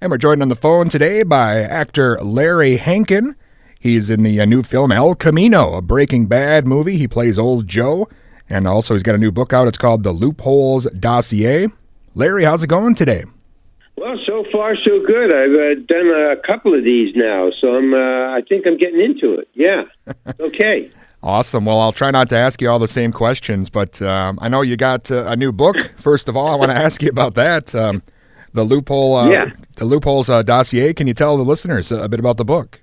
And we're joined on the phone today by actor Larry Hankin. He's in the new film El Camino, a Breaking Bad movie. He plays Old Joe. And also he's got a new book out. It's called The Loopholes Dossier. Larry, how's it going today? Well, so far so good. I've done a couple of these now, so I think I'm getting into it. Yeah, okay. Awesome. Well, I'll try not to ask you all the same questions, but I know you got a new book. First of all, I want to ask you about that. The Loopholes Dossier. Can you tell the listeners a bit about the book?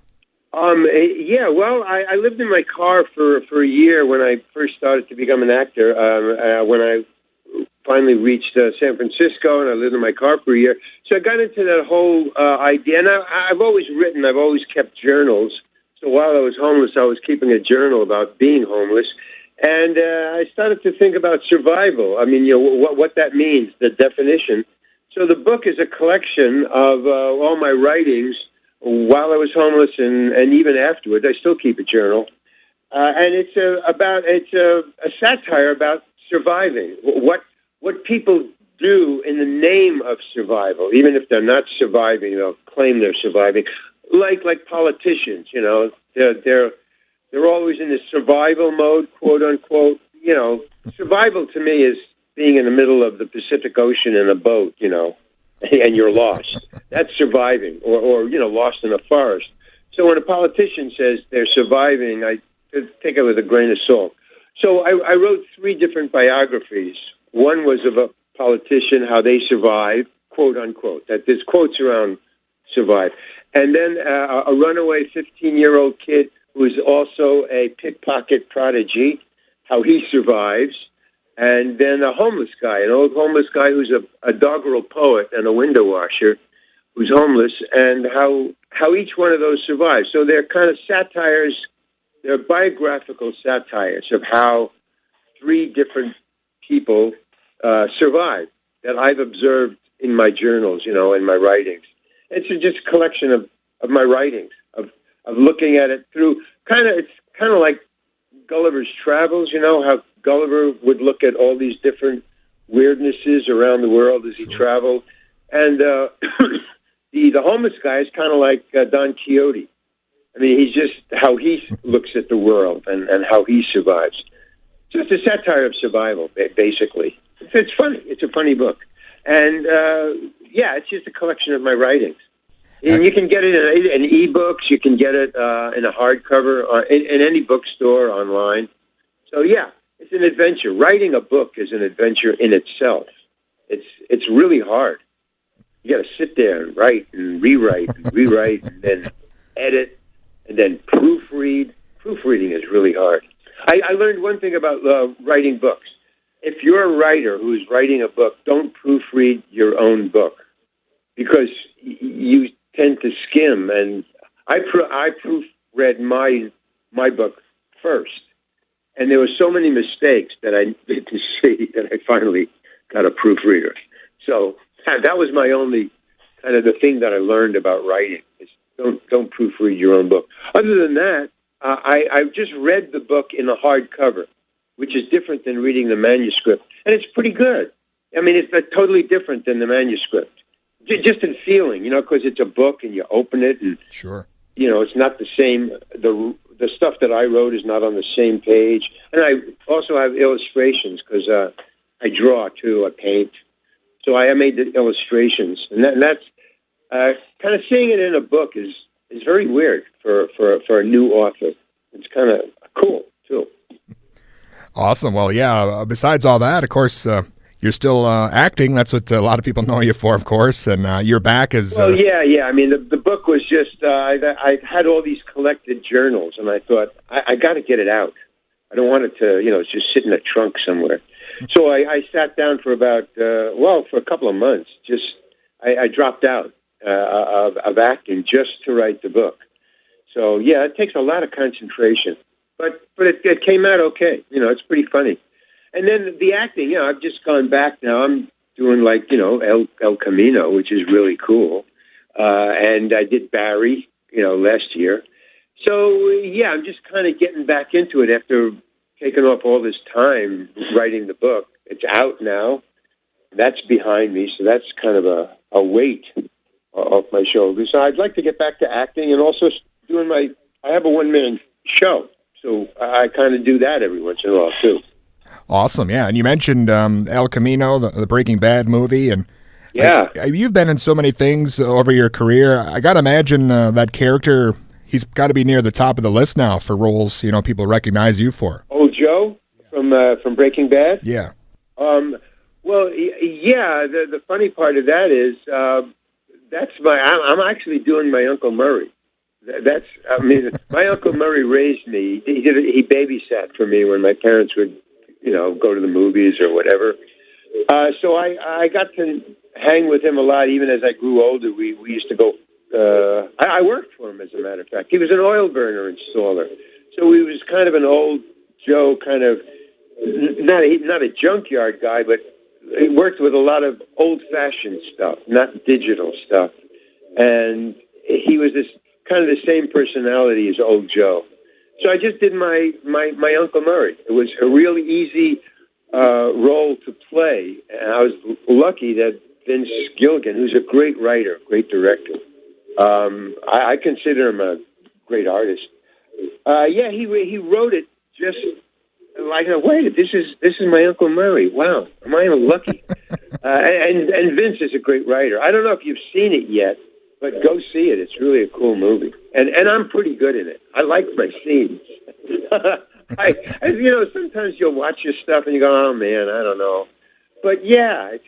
Yeah, well, I lived in my car for a year when I first started to become an actor. When I finally reached San Francisco, and I lived in my car for a year. So I got into that whole idea. And I've always written. I've always kept journals. So while I was homeless, I was keeping a journal about being homeless. And I started to think about survival. I mean, what that means, the definition. So the book is a collection of all my writings while I was homeless and even afterwards. I still keep a journal. And it's a satire about surviving. What people do in the name of survival, even if they're not surviving, they'll claim they're surviving. Like politicians, they're always in this survival mode, quote unquote. Survival to me is being in the middle of the Pacific Ocean in a boat, and you're lost. That's surviving, or lost in a forest. So when a politician says they're surviving, I take it with a grain of salt. So I wrote 3 different biographies. One was of a politician, how they survived, quote unquote. That there's quotes around survive. And then a runaway 15-year-old kid who is also a pickpocket prodigy, how he survives. And then a homeless guy, an old homeless guy who's a doggerel poet and a window washer who's homeless, and how each one of those survives. So they're kind of satires, they're biographical satires of how 3 different people survive that I've observed in my journals, in my writings. It's just a collection of my writings, of looking at it through it's kind of like Gulliver's Travels, how Gulliver would look at all these different weirdnesses around the world as he traveled. And the homeless guy is kind of like Don Quixote. I mean, he's just how he looks at the world and how he survives. So it's a satire of survival, basically. It's funny. It's a funny book. And, it's just a collection of my writings. And you can get it in e-books. You can get it in a hardcover or in any bookstore online. So, it's an adventure. Writing a book is an adventure in itself. It's really hard. You got to sit there and write and rewrite and then edit and then proofread. Proofreading is really hard. I learned one thing about writing books. If you're a writer who's writing a book, don't proofread your own book because you tend to skim. And I proofread my book first. And there were so many mistakes that I didn't see that I finally got a proofreader. So that was my only kind of the thing that I learned about writing is don't proofread your own book. Other than that, I've just read the book in a hardcover, which is different than reading the manuscript. And it's pretty good. I mean, it's totally different than the manuscript. Just in feeling, because it's a book and you open it and, sure. It's not the same. The stuff that I wrote is not on the same page. And I also have illustrations because I draw, too. I paint. So I made the illustrations. And that's kind of seeing it in a book is very weird for a new author. It's kind of cool, too. Awesome. Well, besides all that, of course, you're still acting. That's what a lot of people know you for, of course. And you're back as... Well, yeah. I mean, the book was just... I had all these collected journals, and I thought, I got to get it out. I don't want it to, just sit in a trunk somewhere. So I sat down for about, for a couple of months. I dropped out of acting just to write the book. So, it takes a lot of concentration. But it came out okay. It's pretty funny. And then the acting, I've just gone back now. I'm doing El Camino, which is really cool. And I did Barry, last year. So, I'm just kind of getting back into it after taking off all this time writing the book. It's out now. That's behind me, so that's kind of a weight off my shoulders. So I'd like to get back to acting and also doing I have a one-man show, so I kind of do that every once in a while, too. Awesome, yeah. And you mentioned El Camino, the Breaking Bad movie, and yeah, you've been in so many things over your career. I got to imagine that character, he's got to be near the top of the list now for roles, people recognize you for. Old Joe from Breaking Bad? Yeah. Well, yeah, the funny part of that is I'm actually doing my Uncle Murray. My Uncle Murray raised me. He babysat for me when my parents would, go to the movies or whatever. So I got to hang with him a lot, even as I grew older. We used to go. I worked for him, as a matter of fact. He was an oil burner installer, so he was kind of an old Joe, kind of not a junkyard guy, but he worked with a lot of old-fashioned stuff, not digital stuff. And he was this kind of the same personality as old Joe. So I just did my Uncle Murray. It was a really easy role to play. And I was lucky that Vince Gilligan, who's a great writer, great director, I consider him a great artist. He wrote it just like, wait, this is my Uncle Murray. Wow, am I lucky? And Vince is a great writer. I don't know if you've seen it yet, but go see it. It's really a cool movie, and I'm pretty good in it. I like my scenes. Sometimes you'll watch your stuff and you go, oh man, I don't know, but yeah,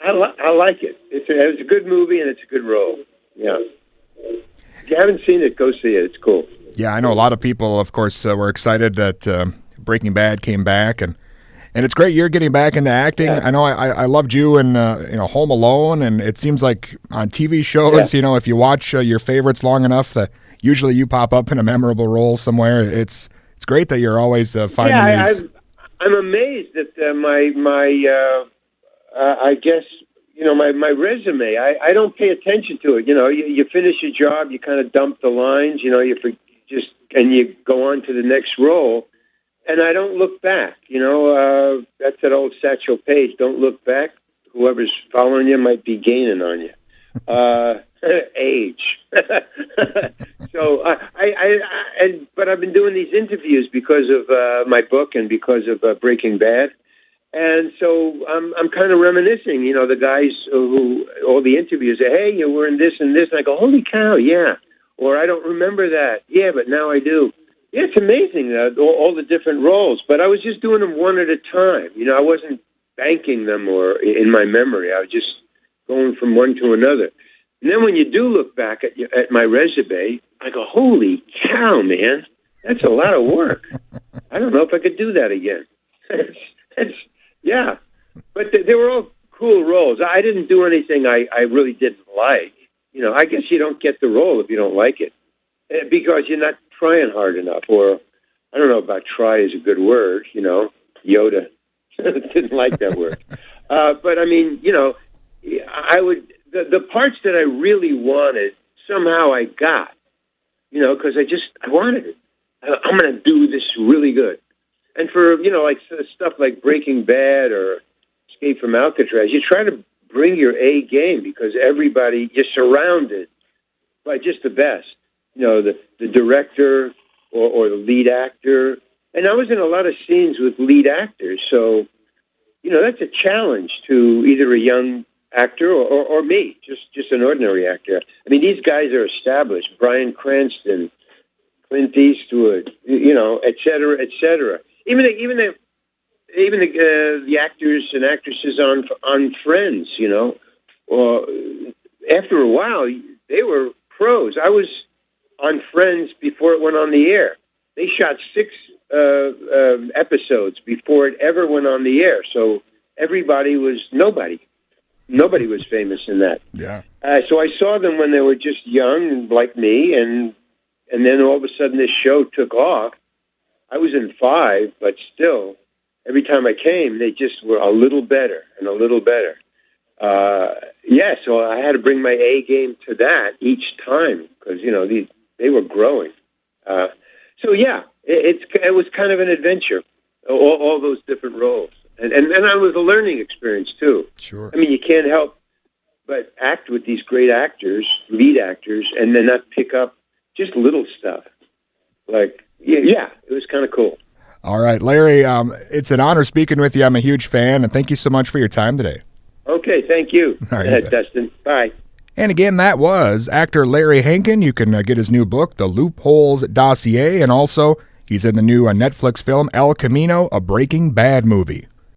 I like it. It's a good movie and it's a good role. Yeah. If you haven't seen it, go see it. It's cool. Yeah, I know a lot of people, of course, were excited that Breaking Bad came back, and it's great you're getting back into acting. Yeah. I know I loved you in Home Alone, and it seems like on TV shows, if you watch your favorites long enough, usually you pop up in a memorable role somewhere. It's great that you're always finding these. I'm amazed that I guess my resume. I don't pay attention to it. You finish your job, you kind of dump the lines. And you go on to the next role. And I don't look back, that's that old Satchel Paige. Don't look back. Whoever's following you might be gaining on you. Age. So but I've been doing these interviews because of my book and because of Breaking Bad. And so I'm kind of reminiscing, the guys who, all the interviews say, hey, you were in this and this. And I go, holy cow, yeah. Or I don't remember that. Yeah, but now I do. Yeah, it's amazing, all the different roles. But I was just doing them one at a time. I wasn't banking them or in my memory. I was just going from one to another. And then when you do look back at my resume, I go, holy cow, man, that's a lot of work. I don't know if I could do that again. Yeah. But they were all cool roles. I didn't do anything I really didn't like. I guess you don't get the role if you don't like it. Because you're not trying hard enough, or I don't know about try is a good word, Yoda didn't like that word. But I mean, I would, the parts that I really wanted, somehow I got, because I wanted it. I'm going to do this really good. And for, like stuff like Breaking Bad or Escape from Alcatraz, you try to bring your A game because you're surrounded by just the best. The director or the lead actor. And I was in a lot of scenes with lead actors. So, that's a challenge to either a young actor or me, just an ordinary actor. I mean, these guys are established. Bryan Cranston, Clint Eastwood, et cetera, et cetera. Even the actors and actresses on Friends, or after a while, they were pros. I was on Friends before it went on the air. They shot 6 episodes before it ever went on the air. So everybody was nobody. Nobody was famous in that. Yeah. So I saw them when they were just young, like me, and then all of a sudden this show took off. I was in 5, but still, every time I came, they just were a little better and a little better. So I had to bring my A game to that each time because, they were growing. It was kind of an adventure, all those different roles. And it was a learning experience, too. Sure. I mean, you can't help but act with these great actors, lead actors, and then not pick up just little stuff. Like, yeah, it was kind of cool. All right, Larry, it's an honor speaking with you. I'm a huge fan, and thank you so much for your time today. Okay, thank you, All right, Dustin. Bye. And again, that was actor Larry Hankin. You can get his new book, The Loopholes Dossier, and also he's in the new Netflix film El Camino, a Breaking Bad movie.